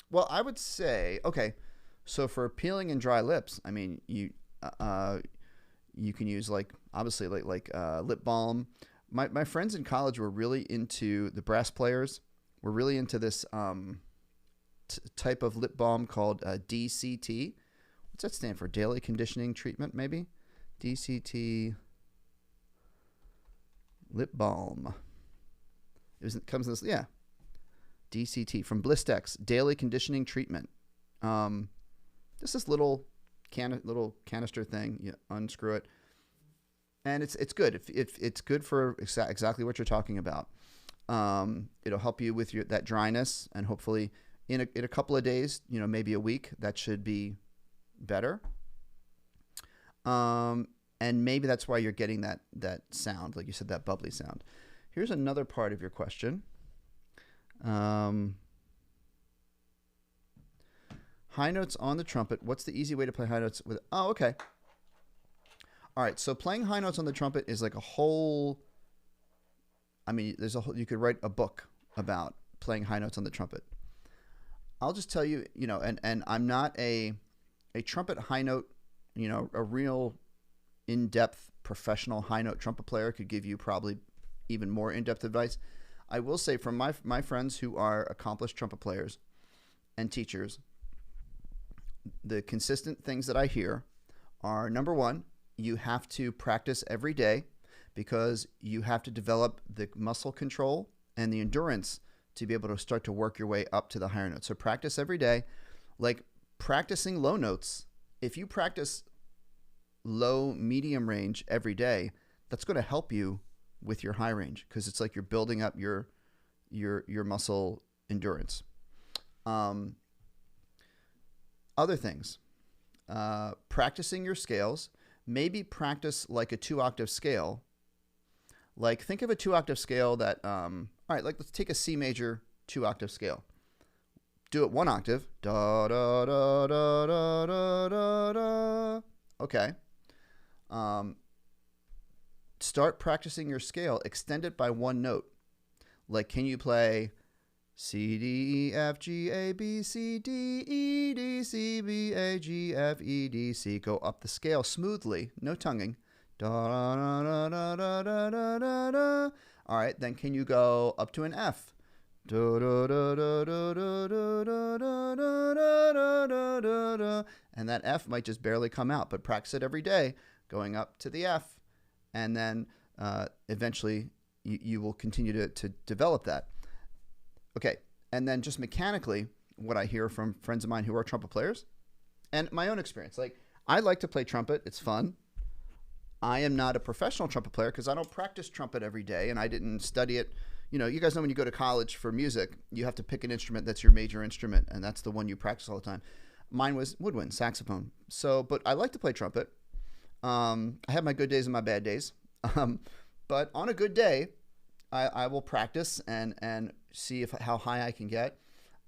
Well, I would say, okay, so for peeling and dry lips, I mean, you can use obviously lip balm. My friends in college were really into, the brass players were really into this type of lip balm called DCT. What's that stand for? Daily Conditioning Treatment, maybe? DCT lip balm. It comes in this, yeah. DCT from Blistex, Daily Conditioning Treatment. Just this little canister thing. You unscrew it, and it's good. It's good for exactly what you're talking about. It'll help you with that dryness, and hopefully in a couple of days, maybe a week, that should be better. And maybe that's why you're getting that sound, like you said, that bubbly sound. Here's another part of your question. High notes on the trumpet. What's the easy way to play high notes with? Oh, okay. All right. So playing high notes on the trumpet is like a whole. I mean, you could write a book about playing high notes on the trumpet. I'll just tell you, and I'm not a trumpet high note, a real in-depth professional high note trumpet player could give you probably even more in-depth advice. I will say from my friends who are accomplished trumpet players and teachers, the consistent things that I hear are, number one, you have to practice every day because you have to develop the muscle control and the endurance to be able to start to work your way up to the higher notes. So practice every day. Like practicing low notes, if you practice low, medium range every day, that's going to help you with your high range because it's like you're building up your muscle endurance. Other things, practicing your scales, maybe practice like a 2-octave scale. Like think of a 2-octave scale that, all right, like let's take a C major 2-octave scale. Do it 1 octave. Da, da, da, da, da, da, da, da. Okay. Start practicing your scale. Extend it by 1 note. Like, can you play C, D, E, F, G, A, B, C, D, E, D, C, B, A, G, F, E, D, C. Go up the scale smoothly. No tonguing. Da, da, da, da, da, da, da, da, da. All right, then can you go up to an F? Da, da, da, da, da, da, da, da, da, da, da, da, da. And that F might just barely come out, but practice it every day, going up to the F, and then eventually you will continue to develop that. Okay, and then just mechanically, what I hear from friends of mine who are trumpet players, and my own experience, like I like to play trumpet, it's fun. I am not a professional trumpet player because I don't practice trumpet every day, and I didn't study it. You know, you guys know when you go to college for music, you have to pick an instrument that's your major instrument, and that's the one you practice all the time. Mine was woodwind, saxophone. So, but I like to play trumpet. I have my good days and my bad days. But on a good day, I will practice and see how high I can get.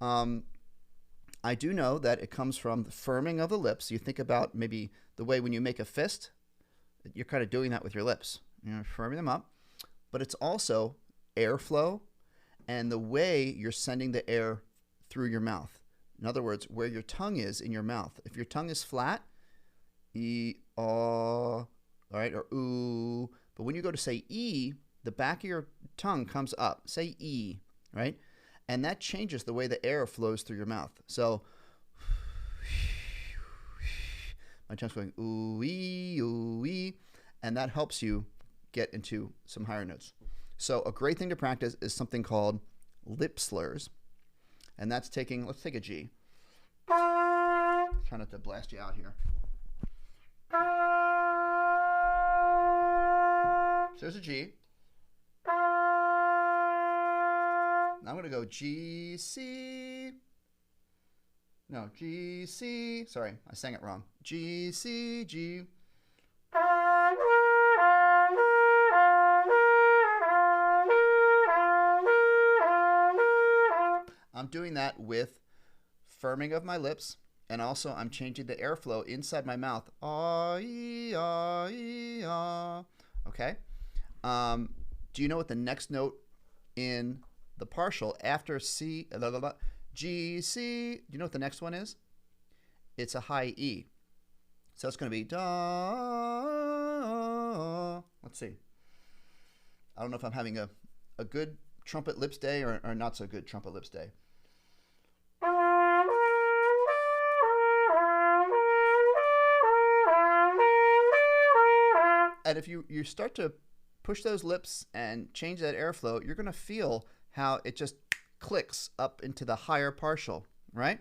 I do know that it comes from the firming of the lips. You think about maybe the way when you make a fist, you're kind of doing that with your lips, you know, firming them up. But it's also airflow and the way you're sending the air through your mouth. In other words, where your tongue is in your mouth. If your tongue is flat, E, all right, or ooh. But when you go to say E, the back of your tongue comes up. Say E, right? And that changes the way the air flows through your mouth. So my tongue's going ooh ee, and that helps you get into some higher notes. So a great thing to practice is something called lip slurs, and that's taking, let's take a G. Try not to blast you out here. So there's a G. Now I'm going to go G, C. No, G, C. Sorry, I sang it wrong. G, C, G. I'm doing that with firming of my lips, and also I'm changing the airflow inside my mouth. Ah, ee, ah, ee, ah. Okay? Do you know what the next note in the partial after C, blah, blah, blah, G, C, do you know what the next one is? It's a high E. So it's going to be da. Let's see. I don't know if I'm having a good trumpet lips day or not so good trumpet lips day. And if you start to push those lips and change that airflow, you're going to feel how it just clicks up into the higher partial, right?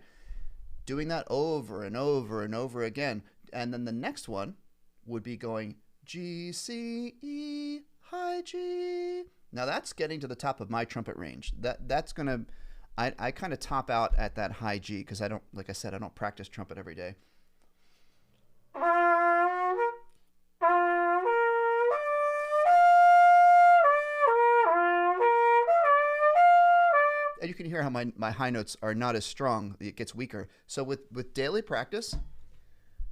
Doing that over and over and over again. And then the next one would be going G, C, E, high G. Now that's getting to the top of my trumpet range. That's going to, I kind of top out at that high G because I don't, like I said, I don't practice trumpet every day. And you can hear how my high notes are not as strong. It gets weaker. So with daily practice,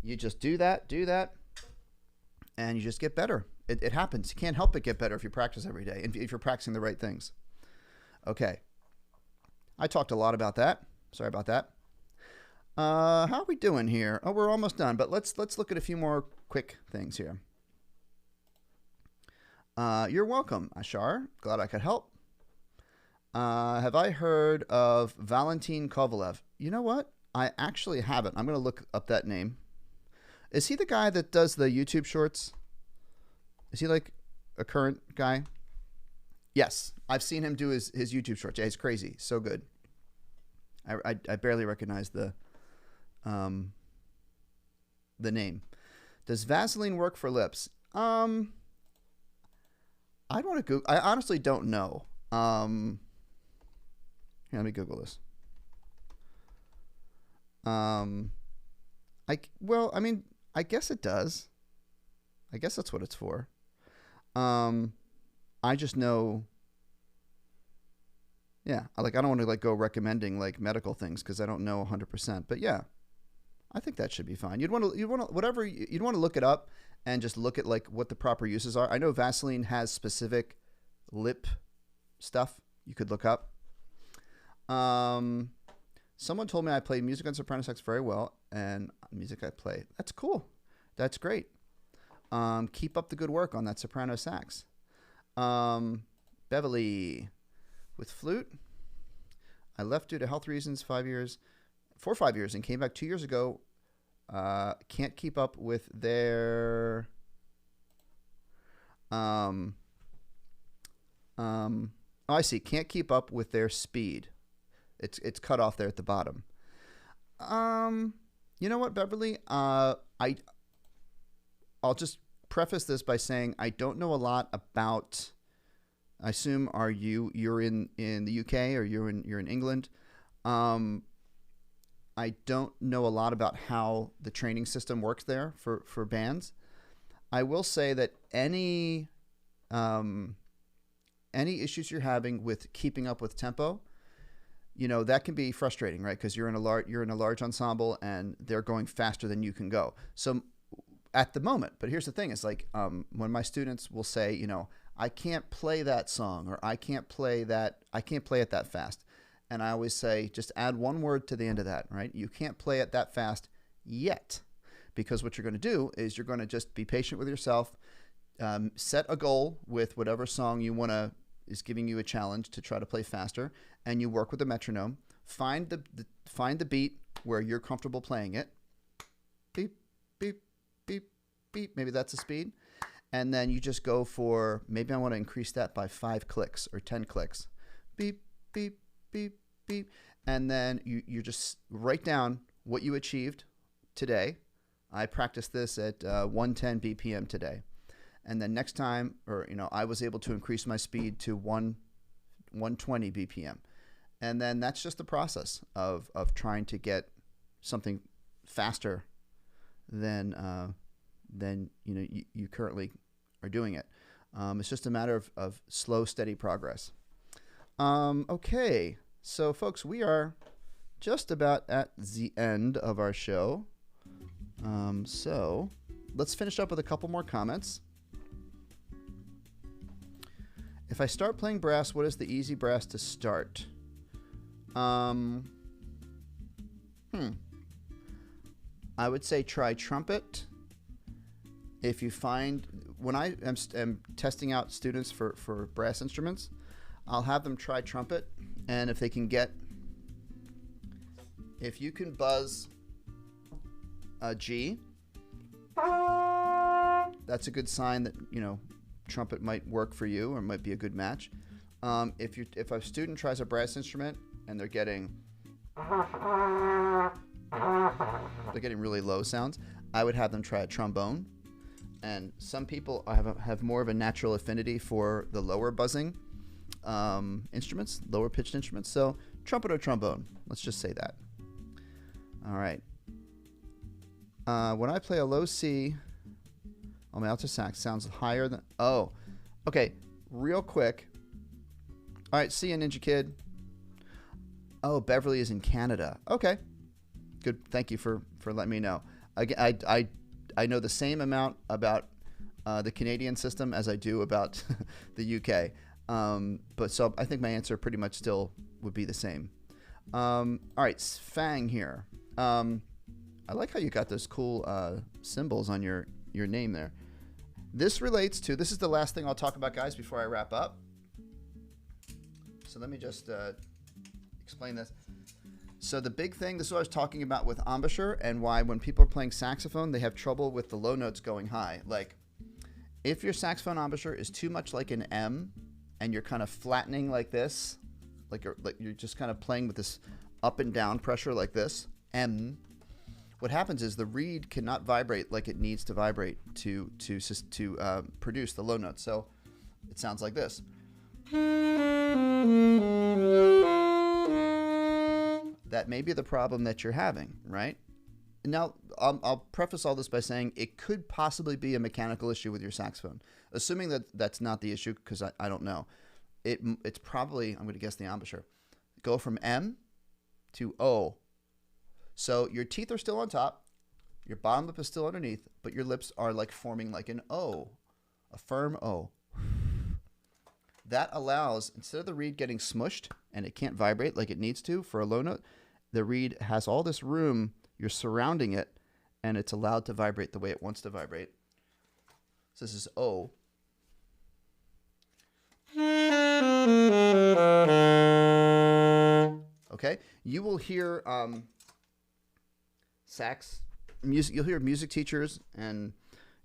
you just do that, and you just get better. It happens. You can't help but get better if you practice every day, and if you're practicing the right things. Okay. I talked a lot about that. Sorry about that. How are we doing here? Oh, we're almost done, but let's look at a few more quick things here. You're welcome, Ashar. Glad I could help. Have I heard of Valentin Kovalev? You know what? I actually haven't. I'm going to look up that name. Is he the guy that does the YouTube shorts? Is he like a current guy? Yes. I've seen him do his YouTube shorts. Yeah, he's crazy. So good. I barely recognize the name. Does Vaseline work for lips? I want to Google. I honestly don't know. Here, let me Google this. I guess it does. I guess that's what it's for. I just know. Yeah, I don't want to go recommending medical things because I don't know 100%. But yeah, I think that should be fine. You'd want to look it up and just look at what the proper uses are. I know Vaseline has specific lip stuff you could look up. Someone told me I play music on soprano sax very well, and music I play. That's cool. That's great. Keep up the good work on that soprano sax. Beverly. With flute, I left due to health reasons for 5 years, and came back 2 years ago. Can't keep up with their I see. Can't keep up with their speed. It's cut off there at the bottom. You know what, Beverly? I'll just preface this by saying I don't know a lot about. I assume you're in the UK or you're in England. I don't know a lot about how the training system works there for bands. I will say that any issues you're having with keeping up with tempo, that can be frustrating, right? Because you're in a large ensemble and they're going faster than you can go. So at the moment, but here's the thing: it's when my students will say, I can't play that song, or I can't play it that fast. And I always say, just add one word to the end of that, right? You can't play it that fast yet, because what you're going to do is you're going to just be patient with yourself, set a goal with whatever song is giving you a challenge to try to play faster, and you work with the metronome. Find the beat where you're comfortable playing it. Beep, beep, beep, beep. Maybe that's the speed. And then you just go for, maybe I want to increase that by 5 clicks or 10 clicks. Beep, beep, beep, beep. And then you just write down what you achieved today. I practiced this at 110 BPM today. And then next time, I was able to increase my speed to 120 BPM. And then that's just the process of trying to get something faster than you currently are doing it. It's just a matter of slow, steady progress. Okay, so folks, we are just about at the end of our show. So let's finish up with a couple more comments. If I start playing brass, what is the easy brass to start? I would say try trumpet. If you find, when I am testing out students for brass instruments, I'll have them try trumpet, and if you can buzz a G, that's a good sign that trumpet might work for you or might be a good match. If a student tries a brass instrument and they're getting really low sounds, I would have them try a trombone. And some people have more of a natural affinity for the lower buzzing instruments, lower pitched instruments. So trumpet or trombone, let's just say that. All right. When I play a low C on my alto sax, sounds higher than... Oh, okay. Real quick. All right, see you, Ninja Kid. Oh, Beverly is in Canada. Okay. Good. Thank you for letting me know. I know the same amount about the Canadian system as I do about the UK. But so I think my answer pretty much still would be the same. All right, Fang here. I like how you got those cool symbols on your name there. This is the last thing I'll talk about, guys, before I wrap up. So let me just explain this. So the big thing, this is what I was talking about with embouchure and why when people are playing saxophone, they have trouble with the low notes going high. Like if your saxophone embouchure is too much like an M and you're kind of flattening like this, like you're just kind of playing with this up and down pressure like this, M, what happens is the reed cannot vibrate like it needs to vibrate to produce the low notes. So it sounds like this. That may be the problem that you're having, right? Now, I'll preface all this by saying it could possibly be a mechanical issue with your saxophone. Assuming that that's not the issue, because I don't know. It's probably, I'm going to guess the embouchure. Go from M to O. So your teeth are still on top, your bottom lip is still underneath, but your lips are like forming like an O, a firm O. That allows, instead of the reed getting smushed and it can't vibrate like it needs to for a low note, the reed has all this room, you're surrounding it, and it's allowed to vibrate the way it wants to vibrate. So this is O. Okay, you will hear sax music. You'll hear music teachers, and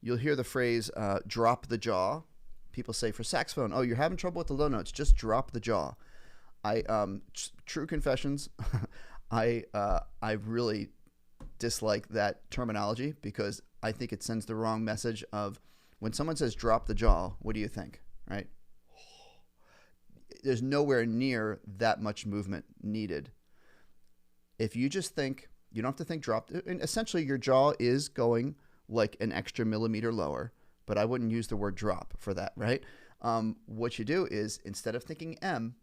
you'll hear the phrase "drop the jaw." People say for saxophone, "Oh, you're having trouble with the low notes. Just drop the jaw." True confessions, I really dislike that terminology because I think it sends the wrong message. Of when someone says "drop the jaw," what do you think, right? There's nowhere near that much movement needed. If you just think, you don't have to think drop, and essentially your jaw is going like an extra millimeter lower, but I wouldn't use the word drop for that, right? What you do is instead of thinking M,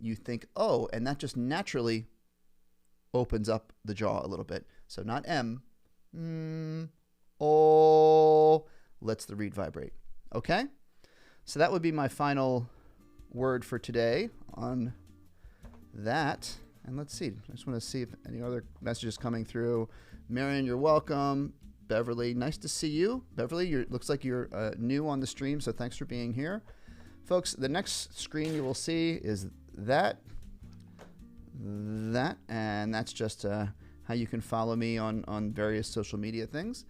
you think O, and that just naturally opens up the jaw a little bit. So not M, O, lets the reed vibrate. Okay? So that would be my final word for today on that. And let's see. I just want to see if any other messages coming through. Marion, you're welcome. Beverly, nice to see you. Beverly, looks like you're new on the stream, so thanks for being here. Folks, the next screen you will see is that, and that's just how you can follow me on various social media things.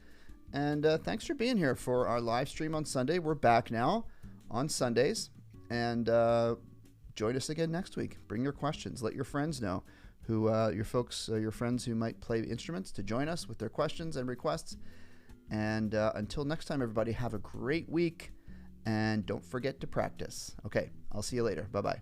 And thanks for being here for our live stream on Sunday. We're back now on Sundays, and join us again next week. Bring your questions. Let your friends know who your friends who might play instruments to join us with their questions and requests. And until next time, everybody, have a great week, and don't forget to practice. Okay, I'll see you later. Bye-bye.